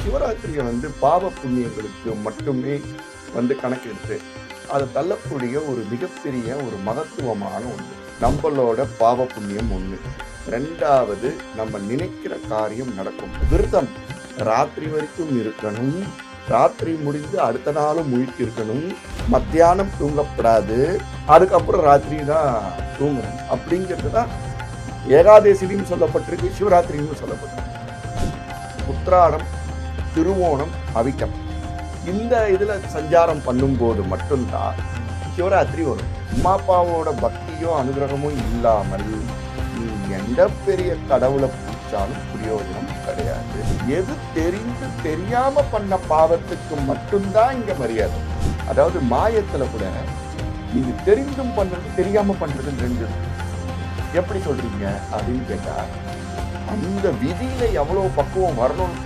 சிவராத்திரியை பாவ புண்ணியங்களுக்கு மட்டுமே கணக்கெடுத்து அதை தள்ளக்கூடிய ஒரு மிகப்பெரிய ஒரு மகத்துவமான ஒன்று. நம்மளோட பாவ புண்ணியம் ஒன்று. ரெண்டாவது, நம்ம நினைக்கிற காரியம் நடக்கும். விரதம் ராத்திரி வரைக்கும் இருக்கணும், ராத்திரி முடிந்து அடுத்த நாளும் முழித்து இருக்கணும், மத்தியானம் தூங்கப்படாது, அதுக்கப்புறம் ராத்திரி தான் தூங்கணும். அப்படிங்கிறது தான் ஏகாதசிலையும் சொல்லப்பட்டிருக்கு, சிவராத்திரியும் சொல்லப்பட்டிருக்கு. உத்திராடம், திருவோணம், அவிட்டம் இந்த இதுல சஞ்சாரம் பண்ணும்போது மட்டும்தான் சிவராத்திரி வரும். அம்மா அப்பாவோட பக்தியோ அனுகிரகமோ இல்லாமல் நீ எந்த பெரிய கடவுளை பிடிச்சாலும் பிரயோஜனம் கிடையாது. எது தெரிந்து தெரியாம பண்ண பாவத்துக்கு மட்டும்தான் இங்க மரியாதை. அதாவது மாயத்துல கூட நீங்க தெரிந்தும் பண்றது தெரியாம பண்றதுன்னு ரெண்டு. எப்படி சொல்றீங்க அப்படின்னு கேட்டா, அந்த விதியில எவ்வளவு பக்குவம் வரணும்,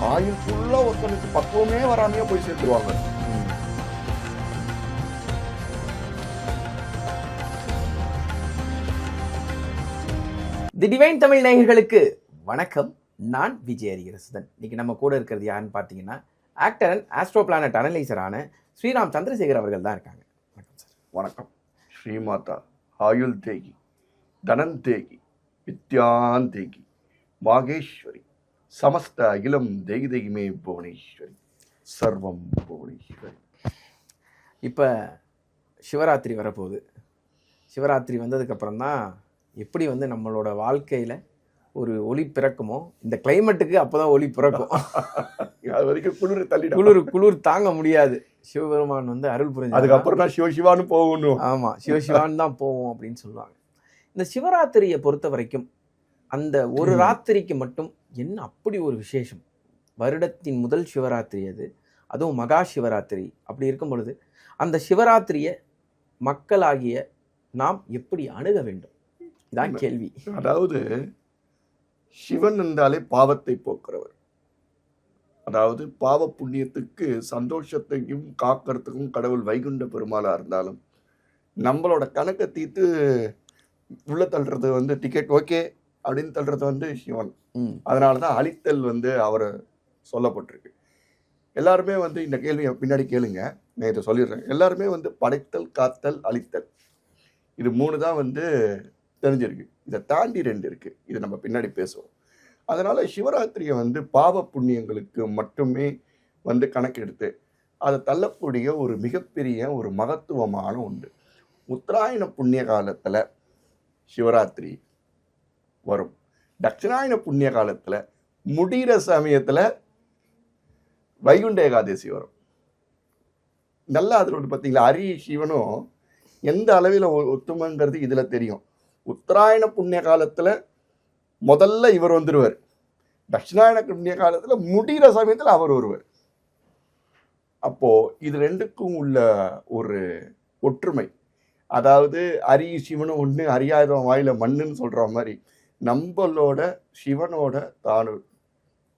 ஆயுளுக்குள்ள ஒருத்தனுக்கு பக்குவமே வராமையே போய் சேர்த்துருவாங்க. தி டிவைன் தமிழ் நேயர்களுக்கு வணக்கம். நான் விஜய் அரிகரசுதன். இன்னைக்கு நம்ம கூட இருக்கிறது யாருன்னு பார்த்தீங்கன்னா, ஆக்டர் அண்ட் ஆஸ்ட்ரோ பிளானட் அனலைசரான ஸ்ரீராம் சந்திரசேகர் அவர்கள் தான் இருக்காங்க. வணக்கம் சார். வணக்கம். ஸ்ரீமாதா ஆயுள் தேகி, தனன் தேகி, வித்யான் தேகி, மாகேஸ்வரி, சமஸ்த அகிலம் தேகி தேகிமே புவனேஸ்வரி, சர்வம் புவனேஸ்வரி. இப்போ சிவராத்திரி வரப்போகுது. சிவராத்திரி வந்ததுக்கப்புறம் தான் எப்படி நம்மளோட வாழ்க்கையில் ஒரு ஒளி பிறக்குமோ, இந்த கிளைமேட்டுக்கு அப்போ தான் ஒளி பிறக்கும். அது வரைக்கும் குளிர் தாங்க முடியாது. சிவபெருமான் அருள் புரிஞ்சு அதுக்கப்புறம் தான் சிவசிவான்னு போகணும். ஆமாம், சிவசிவான்னு தான் போவோம் அப்படின்னு சொல்லுவாங்க. இந்த சிவராத்திரியை பொறுத்த வரைக்கும் அந்த ஒரு ராத்திரிக்கு மட்டும் என்ன அப்படி ஒரு விசேஷம்? வருடத்தின் முதல் சிவராத்திரி அது, அதுவும் மகா சிவராத்திரி. அப்படி இருக்கும் பொழுது அந்த சிவராத்திரியை மக்களாகிய நாம் எப்படி அணுக வேண்டும்? இதான் கேள்வி. அதாவது சிவன் என்றாலே பாவத்தை போக்குறவர். அதாவது பாவ புண்ணியத்துக்கு சந்தோஷத்தையும் காக்கிறதுக்கும் கடவுள் வைகுண்ட பெருமாளா இருந்தாலும், நம்மளோட கணக்கை தீர்த்து உள்ள தள்ளுறது டிக்கெட் ஓகே அப்படின்னு தள்ளுறது சிவன். அதனாலதான் அழித்தல் அவரை சொல்லப்பட்டிருக்கு. எல்லாருமே இந்த கேள்வியை பின்னாடி கேளுங்க, நான் இதை சொல்லிடுறேன். எல்லாருமே படைத்தல், காத்தல், அழித்தல், இது மூணு தான் தெரிஞ்சிருக்கு. இதை தாண்டி ரெண்டு இருக்கு. இது நம்ம பின்னாடி பேசுவோம். அதனால சிவராத்திரியை பாவ புண்ணியங்களுக்கு மட்டுமே கணக்கெடுத்து அதை தள்ளக்கூடிய ஒரு மிகப்பெரிய ஒரு மகத்துவமான ஒன்று. உத்தராயண புண்ணிய காலத்துல சிவராத்திரி வரும். தட்சிணாயன புண்ணிய காலத்துல முடிகிற சமயத்துல வைகுண்ட ஏகாதசி வரும். நல்லா அதில் பார்த்தீங்களா, ஹரி சிவனும் எந்த அளவில் ஒத்துமைங்கிறது இதுல தெரியும். உத்தராயண புண்ணிய காலத்துல முதல்ல இவர் வந்துடுவார், தட்சிணாயன புண்ணிய காலத்துல முடிகிற சமயத்துல அவர் வருவார். அப்போ இது ரெண்டுக்கும் உள்ள ஒரு ஒற்றுமை. அதாவது ஹரி சிவனும் ஒன்று, ஹரியாயிரம் வாயில மண்ணுன்னு சொல்ற மாதிரி நம்மளோட சிவனோட தானு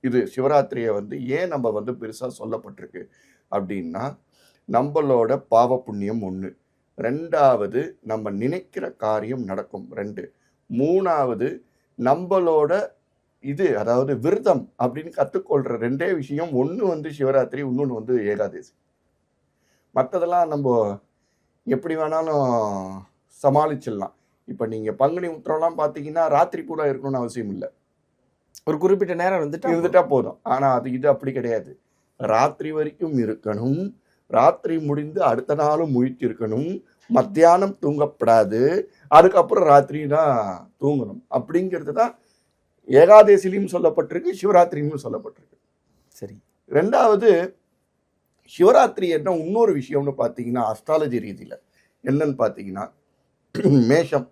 இது சிவராத்திரியை ஏன் நம்ம பெருசா சொல்லப்பட்டிருக்கு அப்படின்னா, நம்மளோட பாவ புண்ணியம் ஒன்று. ரெண்டாவது, நம்ம நினைக்கிற காரியம் நடக்கும். ரெண்டு. மூணாவது, நம்மளோட இது அதாவது விரதம் அப்படின்னு கற்றுக்கொள்கிற ரெண்டே விஷயம். ஒன்று சிவராத்திரி, இன்னொன்று ஏகாதசி. மற்றதெல்லாம் நம்ம எப்படி வேணாலும் சமாளிச்சிடலாம். இப்போ நீங்கள் பங்குனி உத்திரம்லாம் பார்த்தீங்கன்னா ராத்திரி கூட இருக்கணும்னு அவசியம் இல்லை, ஒரு குறிப்பிட்ட நேரம் இருந்துட்டா போதும். ஆனால் இது அப்படி கிடையாது. ராத்திரி வரைக்கும் இருக்கணும், ராத்திரி முடிந்து அடுத்த நாளும் முழித்து இருக்கணும், மத்தியானம் தூங்கப்படாது, அதுக்கப்புறம் ராத்திரி தான் தூங்கணும். அப்படிங்கிறது தான் ஏகாதசிலையும் சொல்லப்பட்டிருக்கு, சிவராத்திரியும் சொல்லப்பட்டிருக்கு. சரி. ரெண்டாவது, சிவராத்திரி என்ன இன்னொரு விஷயம்னு பார்த்தீங்கன்னா, அஸ்ட்ராலஜி ரீதியில் என்னன்னு பார்த்தீங்கன்னா, மேஷம்,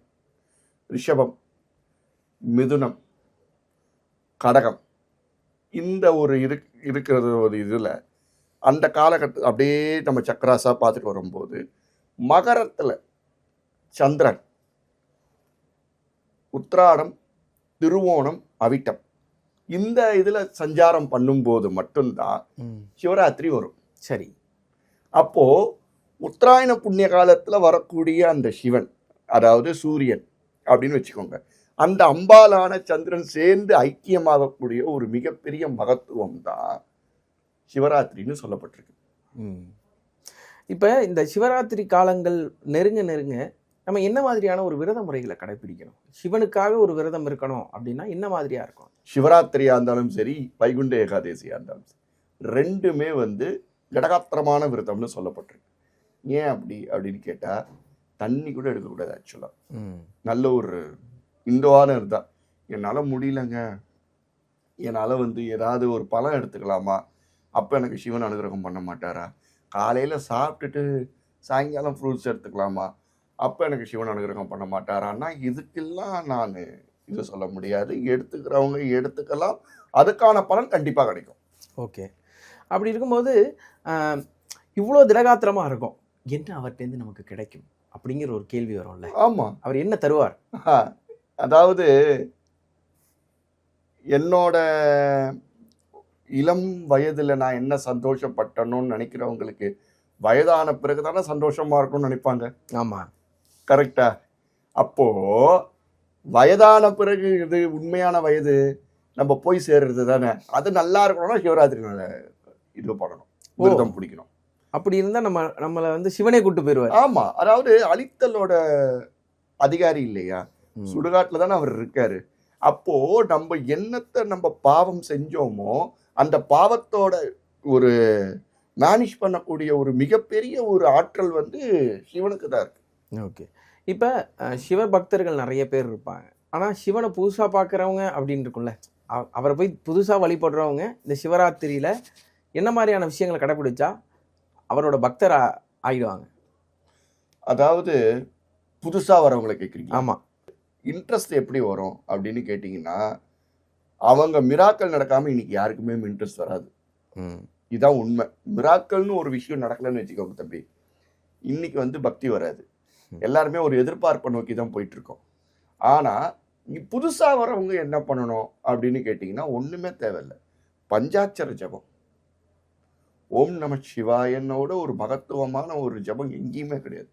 ரிஷபம், மிதுனம், கடகம் இந்த ஒரு இருக்கிறது ஒரு இதில் அந்த காலகட்டம் அப்படியே நம்ம சக்கராசா பார்த்துட்டு வரும்போது, மகரத்தில் சந்திரன், உத்திராடம், திருவோணம், அவிட்டம் இந்த இதில் சஞ்சாரம் பண்ணும்போது மட்டும்தான் சிவராத்திரி வரும். சரி. அப்போ உத்தராயண புண்ணிய காலத்தில் வரக்கூடிய அந்த சிவன், அதாவது சூரியன் அப்படின்னு வச்சுக்கோங்க, அந்த அம்பாலான சந்திரன் சேர்ந்து ஐக்கியமாகக்கூடிய ஒரு மிகப்பெரிய மகத்துவம் தான் சிவராத்திரின்னு சொல்லப்பட்டிருக்கு. இப்போ இந்த சிவராத்திரி காலங்கள் நெருங்க நெருங்க நம்ம என்ன மாதிரியான ஒரு விரத முறைகளை கடைபிடிக்கணும்? சிவனுக்காக ஒரு விரதம் இருக்கணும் அப்படின்னா என்ன மாதிரியா இருக்கும்? சிவராத்திரியா இருந்தாலும் சரி, வைகுண்ட ஏகாதசியா இருந்தாலும் சரி, ரெண்டுமே வந்து கடகாத்திரமான விரதம்னு சொல்லப்பட்டிருக்கு. ஏன் அப்படின்னு கேட்டா, தண்ணி கூட எடுக்கக்கூடாது. ஆக்சுவலா நல்ல ஒரு இந்துவான இருந்தா, என்னால முடியலங்க, என்னால வந்து ஏதாவது ஒரு பழம் எடுத்துக்கலாமா, அப்ப எனக்கு சிவன் அனுகிரகம் பண்ண மாட்டாரா? காலையில சாப்பிட்டுட்டு சாயங்காலம் ஃப்ரூட்ஸ் எடுத்துக்கலாமா, அப்ப எனக்கு சிவன் அனுகிரகம் பண்ண மாட்டாரான்னா, இதுக்கெல்லாம் நான் இது சொல்ல முடியாது. எடுத்துக்கிறவங்க எடுத்துக்கலாம், அதுக்கான பலன் கண்டிப்பா கிடைக்கும். ஓகே. அப்படி இருக்கும்போது இவ்வளோ திடகாத்திரமா இருக்கும், என்ன அவர்கிட்டேருந்து நமக்கு கிடைக்கும் அப்படிங்கிற ஒரு கேள்வி வரும்ல. ஆமா, அவர் என்ன தருவார்? அதாவது என்னோட இளம் வயதுல நான் என்ன சந்தோஷப்பட்டணும்னு நினைக்கிறவங்களுக்கு வயதான பிறகுதானே சந்தோஷமா இருக்கும்னு நினைப்பாங்க. ஆமா, கரெக்டா? அப்போ வயதான பிறகு இது உண்மையான வயது நம்ம போய் சேர்றது தானே. அது நல்லா இருக்கணும்னா சிவராத்திரி இது பண்ணணும், விரதம் பிடிக்கணும். அப்படி இருந்தா நம்மளை வந்து சிவனே கூட்டு போயிடுவார். ஆமா, அதாவது அழித்தலோட அதிகாரி இல்லையா, சுடுகாட்டுல தானே அவர் இருக்காரு. அப்போ நம்ம என்னத்தை நம்ம பாவம் செஞ்சோமோ அந்த பாவத்தோட ஒரு மேனேஜ் பண்ணக்கூடிய ஒரு மிகப்பெரிய ஒரு ஆற்றல் வந்து சிவனுக்கு தான் இருக்கு. ஓகே. இப்போ சிவ பக்தர்கள் நிறைய பேர் இருப்பாங்க, ஆனால் சிவனை புதுசாக பார்க்குறவங்க அப்படின்னு இருக்கும்ல, அவரை போய் புதுசாக வழிபடுறவங்க இந்த சிவராத்திரியில் என்ன மாதிரியான விஷயங்களை கடைப்பிடிச்சா அவரோட பக்தர் ஆயிடுவாங்க? அதாவது புதுசாக வரவங்களை கேட்குறீங்க? ஆமாம். இன்ட்ரெஸ்ட் எப்படி வரும் அப்படின்னு கேட்டிங்கன்னா, அவங்க மிராக்கள் நடக்காமல் இன்னைக்கு யாருக்குமே இன்ட்ரெஸ்ட் வராது. இதுதான் உண்மை. மிராக்கள்னு ஒரு விஷயம் நடக்கலன்னு வச்சுக்கோங்க தம்பி, இன்னைக்கு வந்து பக்தி வராது. எல்லாருமே ஒரு எதிர்பார்ப்பை நோக்கி தான் போயிட்டு இருக்கோம். ஆனால் புதுசாக வரவங்க என்ன பண்ணணும் அப்படின்னு கேட்டிங்கன்னா, ஒன்றுமே தேவையில்லை. பஞ்சாட்சர ஜபம், ஓம் நம சிவாயனோட ஒரு மகத்துவமான ஒரு ஜபம் எங்கேயுமே கிடையாது.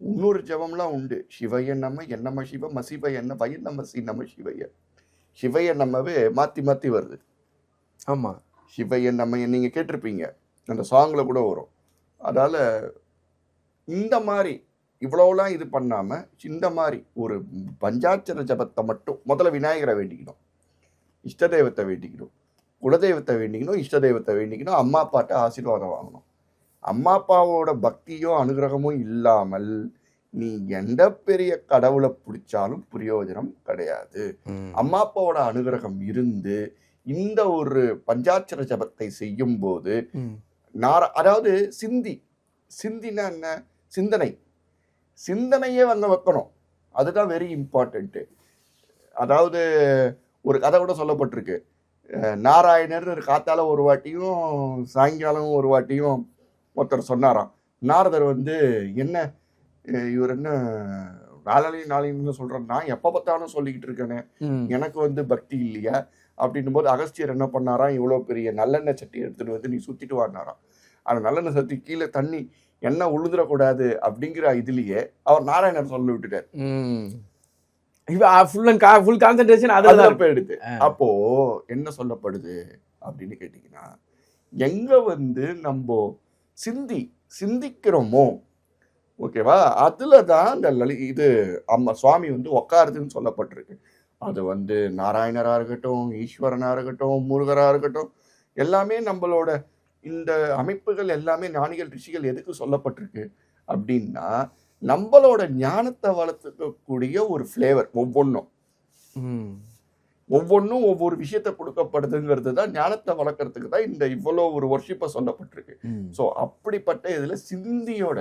இன்னொரு ஜபம்லாம் உண்டு. சிவைய நம்ம என்னம சிவ மசிவ என்ன வய நம்ம சி நம்ம சிவைய. சிவைய நம்மவே மாற்றி மாற்றி வருது. ஆமாம், சிவைய நம்ம நீங்கள் கேட்டிருப்பீங்க, அந்த சாங்கில் கூட வரும். அதால் இந்த மாதிரி இவ்வளோலாம் இது பண்ணாமல் இந்த மாதிரி ஒரு பஞ்சாட்சர ஜபத்தை மட்டும் முதல்ல விநாயகரை வேண்டிக்கணும், இஷ்ட தெய்வத்தை வேண்டிக்கணும், குலதெய்வத்தை வேண்டிக்கணும், இஷ்ட தெய்வத்தை வேண்டிக்கணும், அம்மா அப்பாட்ட ஆசீர்வாதம் வாங்கணும். அம்மா அப்பாவோட பக்தியும் அனுகிரகமும் இல்லாமல் நீ எந்த பெரிய கடவுளை பிடிச்சாலும் பிரயோஜனம் கிடையாது. அம்மா அப்பாவோட அனுகிரகம் இருந்து இந்த ஒரு பஞ்சாட்சர ஜபத்தை செய்யும் போது அதாவது சிந்தினா என்ன, சிந்தனையே வந்து வைக்கணும். அதுதான் வெரி இம்பார்ட்டன்ட்டு. அதாவது ஒரு கதை கூட சொல்லப்பட்டிருக்கு. நாராயணர் காத்தால ஒரு வாட்டியும் சாயங்காலம் ஒரு வாட்டியும் ஒருத்தர் சொன்னாராம். நாரதர் வந்து என்ன இவர் என்ன நாளைன்னு சொல்கிறேன், நான் எப்போ பார்த்தாலும் சொல்லிக்கிட்டு இருக்கேனே, எனக்கு வந்து பக்தி இல்லையா அப்படின்னும் போது அகஸ்தியர் என்ன பண்ணாராம், இவ்வளோ பெரிய நல்லெண்ணெய் சட்டி எடுத்துகிட்டு வந்து நீ சுற்றிட்டு வாடினாராம். அந்த நல்லெண்ணெய் சட்டி கீழே தண்ணி எண்ணெய் உழுதுறக்கூடாது அப்படிங்கிற இதுலேயே அவர் நாராயணர் சொல்ல விட்டுட்டார். ஃபுல் கான்சென்ட்ரேஷன் அதில் போயிடுது. அப்போ என்ன சொல்லப்படுது அப்படின்னு கேட்டிங்கன்னா, எங்க வந்து நம்ம சிந்திக்கிறோமோ ஓகேவா, அதுல தான் இந்த இது அம்மா சுவாமி வந்து உக்காருதுன்னு சொல்லப்பட்டிருக்கு. அது வந்து நாராயணரா இருக்கட்டும், ஈஸ்வரனா இருக்கட்டும், முருகரா இருக்கட்டும், எல்லாமே நம்மளோட இந்த அமைப்புகள் எல்லாமே ஞானிகள் ரிஷிகள் எதுக்கு சொல்லப்பட்டிருக்கு அப்படின்னா, நம்மளோட ஞானத்தை வளர்த்துக்கக்கூடிய ஒரு ஃப்ளேவர். ஒவ்வொன்றும் ஒவ்வொரு விஷயத்த கொடுக்கப்படுதுங்கிறது தான் ஞானத்தை வளர்க்கறதுக்கு தான் இந்த இவ்வளோ ஒரு வர்ஷிப்பை சொல்லப்பட்டிருக்கு. ஸோ அப்படிப்பட்ட இதுல சிந்தியோட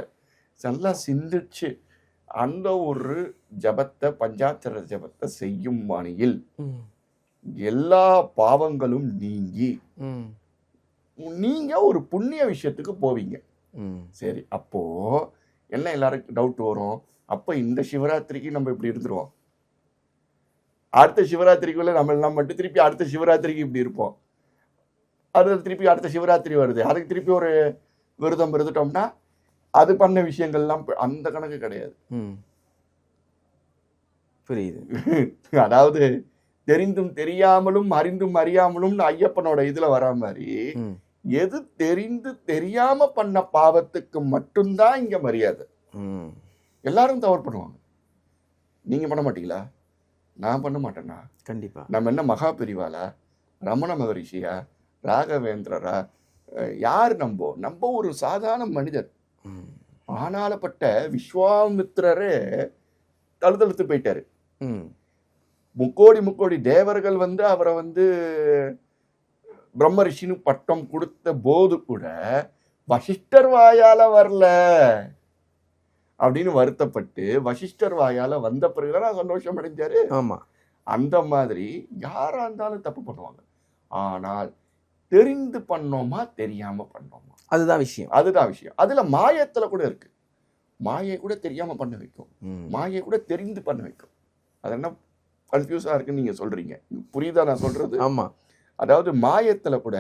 நல்லா சிந்திச்சு அந்த ஒரு ஜபத்தை பஞ்சாட்சர ஜபத்தை செய்யும் மாணியில் எல்லா பாவங்களும் நீங்க ஒரு புண்ணிய விஷயத்துக்கு போவீங்க. சரி, அப்போ என்ன எல்லாருக்கும் டவுட் வரும், அப்ப இந்த சிவராத்திரிக்கு நம்ம இப்படி இருந்துருவோம், அடுத்த சிவராத்திரிக்குள்ள நம்ம எல்லாம் மட்டும் திருப்பி அடுத்த சிவராத்திரிக்கு இப்படி இருப்போம், அது திருப்பி அடுத்த சிவராத்திரி வருது, அதுக்கு திருப்பி ஒரு விரதம் இருந்துட்டோம்னா அது பண்ண விஷயங்கள்லாம் அந்த கணக்கு கிடையாது. புரியுது. அதாவது தெரிந்தும் தெரியாமலும் அறிந்தும் அறியாமலும்னு ஐயப்பனோட இதுல வரா மாதிரி ம். எது தெரிந்து தெரியாம பண்ண பாவத்துக்கு மட்டும்தான் இங்க மரியாதை. ம். எல்லாரும் தவறு பண்ணுவாங்க. நீங்க பண்ண மாட்டீங்களா? நான் பண்ண மாட்டேனா? கண்டிப்பா. நம்ம என்ன மகா பெரிவாளா, ரமண மகரிஷியா, ராகவேந்திரரா? யார் நம்ப ஒரு சாதாரண மனிதர். ம். ஆனாலப்பட்ட விஸ்வாமித்திரரே தழுதழுத்து போயிட்டாரு. ம். முக்கோடி தேவர்கள் வந்து அவரை வந்து பிரம்ம ரிஷின்னு பட்டம் கொடுத்த போது கூட வசிஷ்டர் வாயால வரல அப்படின்னு வருத்தப்பட்டு வசிஷ்டர் வாயால வந்த பிறகுதான் சந்தோஷம் அடைஞ்சாரு. ஆமா. அந்த மாதிரி யாரா இருந்தாலும் தப்பு பண்ணுவாங்க. ஆனால் தெரிந்து பண்ணோமா தெரியாம பண்ணோமா, அதுதான் விஷயம். அதுதான் விஷயம். அதுல மாயத்துல கூட இருக்கு. மாயை கூட தெரியாம பண்ண வைக்கும், ம். மாயை கூட தெரிந்து பண்ண வைக்கும். அது என்ன கன்ஃபியூஸா இருக்குன்னு நீங்க சொல்றீங்க. புரியுதா நான் சொல்றது? ஆமா. அதாவது மாயத்துல கூட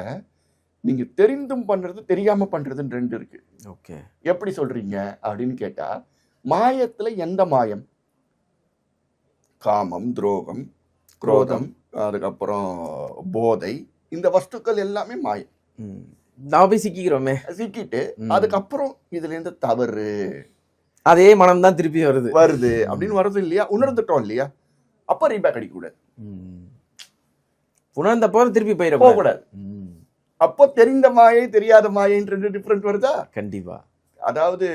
நீங்க தெரிந்தும் பண்றது தெரியாம பண்றதுன்னு ரெண்டு இருக்கு. ஓகே. எப்படி சொல்றீங்க அப்படின்னு கேட்டா, மாயத்துல எந்த மாயம்? காமம், துரோகம், குரோதம், அதுக்கப்புறம் போதை, இந்த வஸ்துக்கள் எல்லாமே மாயம். ம். நாம போய் சிக்கிக்கிறோமே. சிக்கிட்டு ம். அதுக்கப்புறம் இதுல இருந்து தவறு அதே மனம் தான் திருப்பி வருது அப்படின்னு வருது இல்லையா? உணர்ந்துட்டோம் இல்லையா? அப்ப ரீபேக் அடிக்க கூடாது. உணர்ந்த போது திருப்பி போக போயிடக்கூடாது. கூடாது. அப்போ தெரிந்த மாயை தெரியாத மாயைன்னு ரெண்டு டிஃபரெண்ட் வருதா? கண்டிப்பா. அதாவது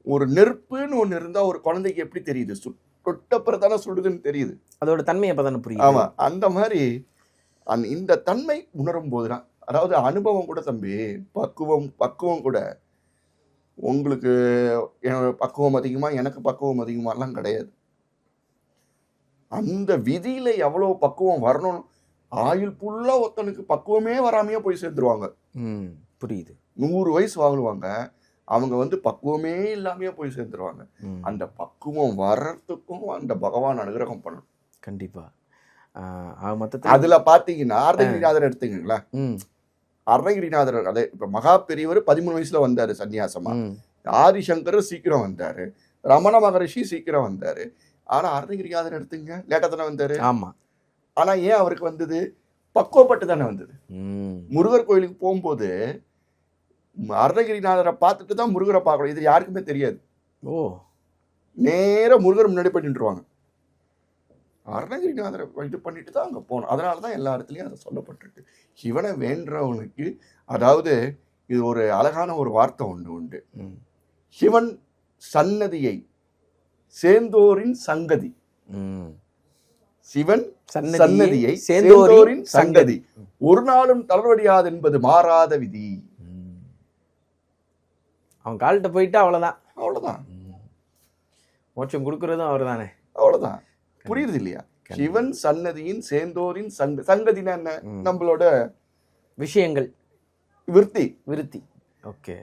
ஒரு நெருப்புன்னு ஒண்ணு இருந்தா ஒரு குழந்தைக்கு எப்படி தெரியுது? தொட்டப்புறம் தானே சுடுதுன்னு தெரியுது. அதோட தன்மை அப்பதானே புரியுது. ஆமா, அந்த மாதிரி இந்த தன்மை உணரும் போதுதான், அதாவது அனுபவம் கூட தம்பி, பக்குவம் கூட உங்களுக்கு பக்குவம் அதிகமா எனக்கு பக்குவம் அதிகமாலாம் கிடையாது. அந்த விதியில எவ்வளவு பக்குவம் வரணும், ஆயுள் ஃபுல்லா ஒருத்தனுக்கு பக்குவமே வராமையே போய் சேர்ந்துருவாங்க. புரியுது. 100 வயசு வாங்குவாங்க, அவங்க வந்து பக்குவமே இல்லாமையே போய் சேர்ந்துருவாங்க. அந்த பக்குவம் வர்றதுக்கும் அந்த பகவான் அனுகிரகம் பண்ணணும். கண்டிப்பா. அதுல பாத்தீங்கன்னா அர்த்தகிரிநாதர் எடுத்துக்கீங்களா? அர்த்தகிரிநாதர் அதே இப்ப மகா பெரியவர் 13 வயசுல வந்தாரு சன்னியாசமா. ஆதிசங்கர் சீக்கிரம் வந்தாரு, ரமண மகரிஷி சீக்கிரம் வந்தாரு. ஆனா அர்த்தகிரிநாதர் எடுத்துங்க, லேட்டா தானே வந்தாரு. ஆமா. ஆனா ஏன் அவருக்கு வந்தது? பக்குவப்பட்டு தானே வந்தது. முருகர் கோயிலுக்கு போகும்போது அர்த்தகிரிநாதரை பார்த்துட்டு தான் முருகரை பார்க்கணும். இது யாருக்குமே தெரியாது. ஓ, நேர முருகர் முன்னாடி போய் நின்றுவாங்க. அருணகிரிநாதரை இது பண்ணிட்டு தான் அங்கே போகணும். அதனால தான் எல்லா இடத்துலையும் அதை சொல்லப்பட்டிருக்கு. சிவனை வேண்டவனுக்கு, அதாவது இது ஒரு அழகான ஒரு வார்த்தை ஒன்று உண்டு. சிவன் சன்னதியை சேர்ந்தோரின் சங்கதி. சிவன் சன்னதியை சேர்ந்தோரின் சங்கதி ஒரு நாளும் தளர்வடியாது என்பது மாறாத விதி. அவன் கால்கிட்ட போயிட்டா அவ்வளவுதான். அவ்வளவுதான். மோட்சம் கொடுக்கறதும் அவர் தானே. அவ்வளவுதான். புரியுது இல்லையா? சிவன் சன்னதியின் சேர்ந்தோரின் சங்கதினா என்ன? நம்மளோட விஷயங்கள், விருத்தி. ஓகே.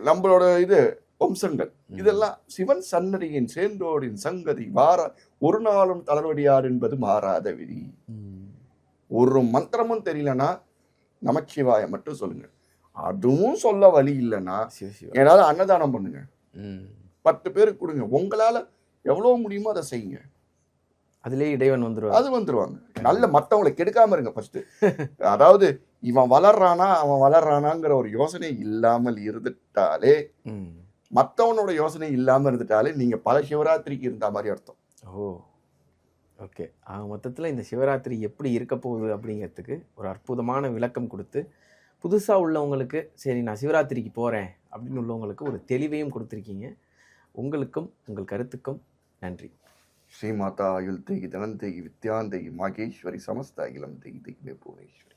நம்மளோட இது வம்சங்கள், இதெல்லாம் சிவன் சன்னதியின் சேர்ந்தோரின் சங்கதி ஒரு நாளும் தளர்வடியார் என்பது மாறாத விதி. ஒரு மந்திரமும் தெரியலன்னா நமச்சிவாய மட்டும் சொல்லுங்க. அதுவும் சொல்ல வழி இல்லைன்னா ஏதாவது அன்னதானம் பண்ணுங்க, 10 பேருக்கு கொடுங்க. உங்களால எவ்வளவு முடியுமோ அதை செய்யுங்க. அதுலயே இறைவன் வந்துருவாங்க. நல்ல மத்தவங்களை கெடுக்காம இருங்க ஃபர்ஸ்ட். அதாவது இவன் வளர்றானாங்கிற ஒரு யோசனை இல்லாமல் இருந்துட்டாலே, மத்தவனோட யோசனை இல்லாம இருந்துட்டாலே நீங்க பல சிவராத்திரிக்கு இருந்த மாதிரி அர்த்தம். ஓ, ஓகே. மொத்தத்தில் இந்த சிவராத்திரி எப்படி இருக்க போகுது அப்படிங்கிறதுக்கு ஒரு அற்புதமான விளக்கம் கொடுத்து, புதுசாக உள்ளவங்களுக்கு சரி நான் சிவராத்திரிக்கு போகிறேன் அப்படின்னு உள்ளவங்களுக்கு ஒரு தெளிவையும் கொடுத்துருக்கீங்க. உங்களுக்கும் உங்கள் கருத்துக்கும் நன்றி. ஸ்ரீமாதா ஆயுள் தேகி தனந்தேகி வித்யாந்தேகி மாகேஸ்வரி சமஸ்த அகிலம் தேகி தேகி புவனேஸ்வரி.